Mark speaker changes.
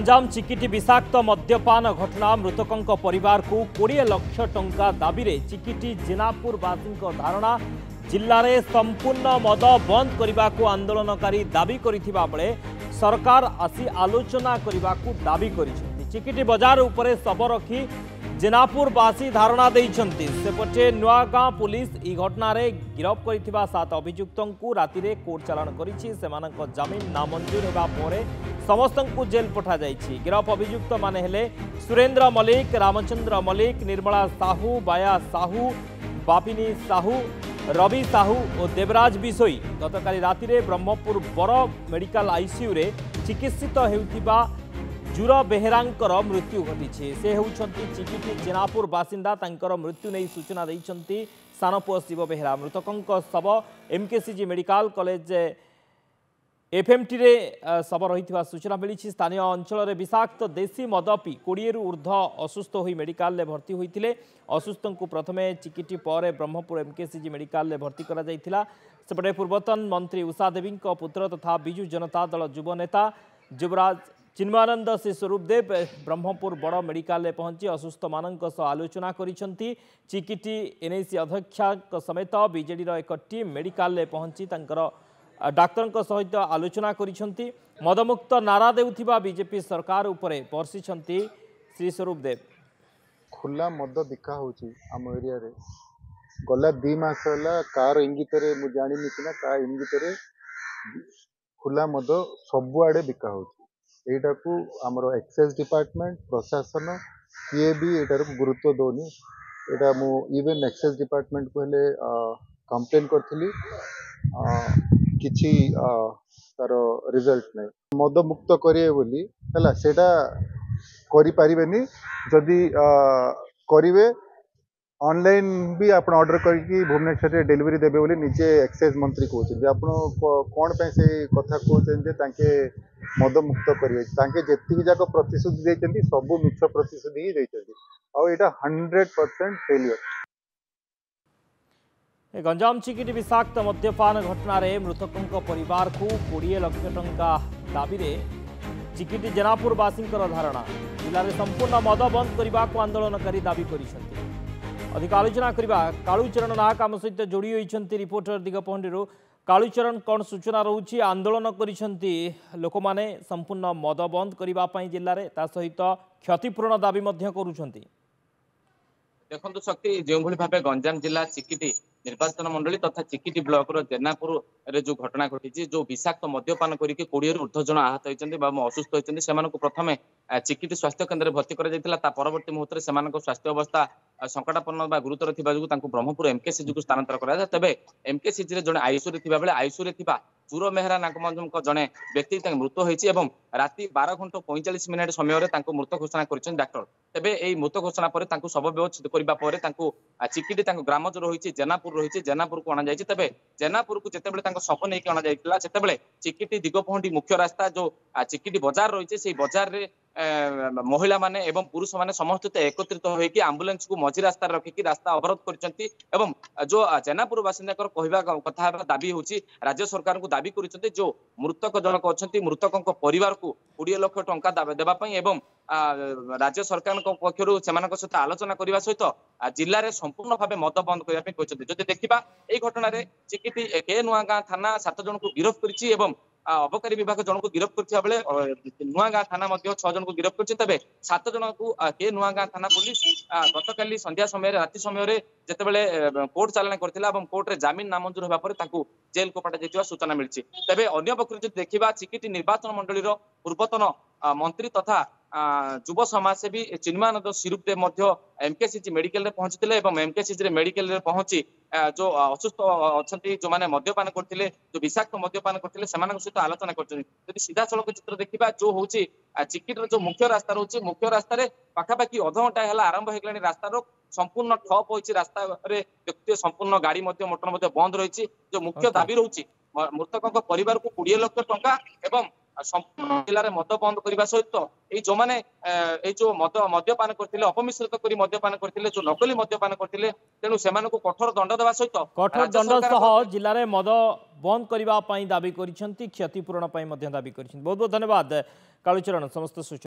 Speaker 1: गंजाम चिकिटी विषाक्त मद्यपान घटना मृतकों परिवार को 20 लाख टंका दाबी रे चिकिटी जेनापुर वासी धारणा जिले में संपूर्ण मद बंद करने को आंदोलनकारी दाबी करिथिबा बेले सरकार आसी आलोचना करने को दाबी करिसेंति। चिकिटी बाजार उपरे शब रखी जेनापुर वासी धारणा देइछंती। सेपटे नुआगां पुलिस ई घटना रे गिरफ करिथिबा 7 अभियुक्तों को राति रे कोर्ट चालान करिछि। सेमानक जमीन नामंजूर हेबा परे समस्तंकु जेल पठा जाइछि। गिरफ अभियुक्त माने हेले सुरेंद्र मल्लिक, रामचंद्र मल्लिक, निर्मला साहू, बाया साहू, बापिनी साहू, रवि साहू और देवराज बिशोई। गतकाली राति रे ब्रह्मपुर बड़ मेडिकल आईसीयू रे चिकित्सित हेउथिबा जुर बेहेरांकर मृत्यु घटी। से होउछंती चिकिटी जेनापुर बासिंदा। तांकर मृत्यु नहीं सूचना देइछंती सानपुआ शिव बेहेरा। मृतकों शव एमकेसीजी मेडिकल कॉलेज एफएमटी रे शव रही सूचना मिली। स्थानीय अंचल में विषाक्त देशी मद पी 20 रु ऊर्ध्व असुस्थ होई मेडिकल में भर्ती होते। असुस्थ को प्रथमे चिकिटी पर ब्रह्मपुर एमकेसीजी मेडिकल में भर्ती करा जायथिला। सेपटे पूर्वतन मंत्री उषा देवी पुत्र तथा बिजु जनता दल युव नेता युवराज चिन्मयानंद श्री स्वरूपदेव ब्रह्मपुर बड़ मेडिकल में पहुंची असुस्थ मानक आलोचना करिसेंति। चिकिटी एनएसी अध्यक्ष समेत बीजेडी एक टीम मेडिकल में पहुंची डाक्तर सहित आलोचना करिसेंति। मदमुक्त नारा देउथिबा बीजेपी सरकार उपरे बर्षिसेंति श्री स्वरूपदेव।
Speaker 2: खुला मद बिका होची आम एरिया रे गला 2 मास होला कार इंगित रे मु जानि नितिना का इंगित रे खुला मद सब आड़े बिका होची। एटा को हमरो एक्साइज डिपार्टमेंट प्रशासन किए भी एटार गुरुत्व दोनी। एटा मु इवन एक्साइज डिपार्टमेंट को हेले कंप्लेन करथिली किछि तार रिजल्ट नै। मद मुक्त करिए बोली हला सेटा करि परिबेनी। जदि करिवे ऑनलाइन भी आप ऑर्डर करके भुवनेश्वर रे डिलीवरी देबे बोली निजे एक्साइज मंत्री कहउछन। आपण कोन पे से कथा कहउछन जे ताके मद मुक्त करिवे। ताके जेतिक जाक प्रतिश्रुति दैछन्ती सब मिछ प्रतिश्रुति ही दैछन्ती आ एटा 100% फेलियर।
Speaker 1: गंजाम चिकिटी विषाक्त मद्यपान घटना रे मृतकों परिवार को 20 लाख टंका दाबी रे चिकिटी जेनापुर वासी धारणा जिले में संपूर्ण मद बंद करने को आंदोलनकारी दाबी करिसेंति। अधिक आलोचना करबा कालूचरण नायक आम सहित जोड़ी होइछन्ति रिपोर्टर दिगपहंडी। कालूचरण कौन सूचना रोची आंदोलन करिसेंति लोक माने संपूर्ण मद बंद करबा पई जिल्ला रे ता सहित क्षतिपूर्ण दाबी मध्य करूछन्ति।
Speaker 3: देखो शक्ति जो भाव गंजाम जिला चिकिटी निर्वाचन मंडली तथा चिकिटी ब्लॉक जेनापुर रे जो घटना घटी जो विषाक्त मद्यपान करके 20 रु ऊर्ध्व जन आहत होती असुस्थ होती से प्रथमे चिकिटी स्वास्थ्य केन्द्र भर्ती कर परवर्ती मुहूर्त में स्वास्थ्य अवस्था संकटापन्न गुरुतर थी ब्रह्मपुर एमकेसीजी को स्थानांतर कर। तेज एमकेसीजी जड़े आईसीयू बेले आईसीयू चूर मेहरा नागमंजम जड़े व्यक्ति मृत होती राति 12 घंटा 45 मिनिट समय मृत घोषणा कर डाक्टर। तेज यही मृत घोषणा पर शव व्यवस्थित करने चिकिटी ग्राम जो रही जेनापुर रही जेनापुर को अणा तेज जेनापुर को जिते शव नहीं अणा जाते चिकिटी दिगपहंडी मुख्य रास्ता जो चिकिटी बाजार रही से बाजार रे महिला माने एवं पुरुष माने समस्त एकत्रित होकर आंबुलेंस को मझी रास्ता रखिकी रास्ता अवरोध करछंती। एवं जो जेनापुर बासिंदा कहवा कथा दाबी होची राज्य सरकार को दाबी करछंती जो मृतक जनक अछंती मृतकों परिवार को 20 लाख टंका देबा पई एवं राज्य सरकार पक्षरु सेमानक सहित आलोचना करबा सहित जिल्ला रे संपूर्ण भाव मद बंद करबा पई कहछंती। जदि देखिबा एई घटना रे चिकिटी के नुआगां थाना 7 जन को गिरफ्त करछि एवं अबकारी विभाग जन को गिरफ्त करथिया बेले नुआगां थाना 6 जन को गिरफ्त करछि। तबे 7 जन को के नुआगां थाना पुलिस गतकाली संध्या समय राति समय जेतेबेले कोर्ट चालान करथिला एवं कोर्ट रे जमीन नामंजूर होबा पर तांकू जेल को पठा जायतिबा सूचना मिलछि। तबे अन्य पक्ष जदि देखिबा चिकिटी निर्वाचन मंडली रो पूर्वतन मंत्री तथा युव समाजसेवी चिन्मयानंद स्वरूपदेव एमकेसीजी मेडिकल रे पहुंचते और एमकेसीजी मेडिकल रे पहुंची जो असुस्थ अच्छा जो मैंने मद्यपान करते जो विषाक्त मद्यपान करते सहित आलोचना कर। सीधा सड़क चित्र देखा जो हूँ चिकिटर जो मुख्य रास्ता रोचे मुख्य रास्तार पाखापाखि अध घंटा है आरंभ हो रास्तार संपूर्ण ठप होती रास्ता व्यक्ति संपूर्ण गाड़ी मोटर बंद रही जो मुख्य दाबी रोचे मृतकों परिवार को 20 लाख टंका एवं संपूर्ण जिले में मद बंद करने सहित ये जो मैंने जो मद्यपान करते अपमिश्रित कर मद्यपान करते जो नकली मद्यपान करते तेणु से कठोर दंड देवा सहित
Speaker 1: कठोर दंड जिले में मद बंद करने दाबी कर क्षतिपूरण दाबी कर। बहुत बहुत धन्यवाद कालूचरण समस्त सूचना।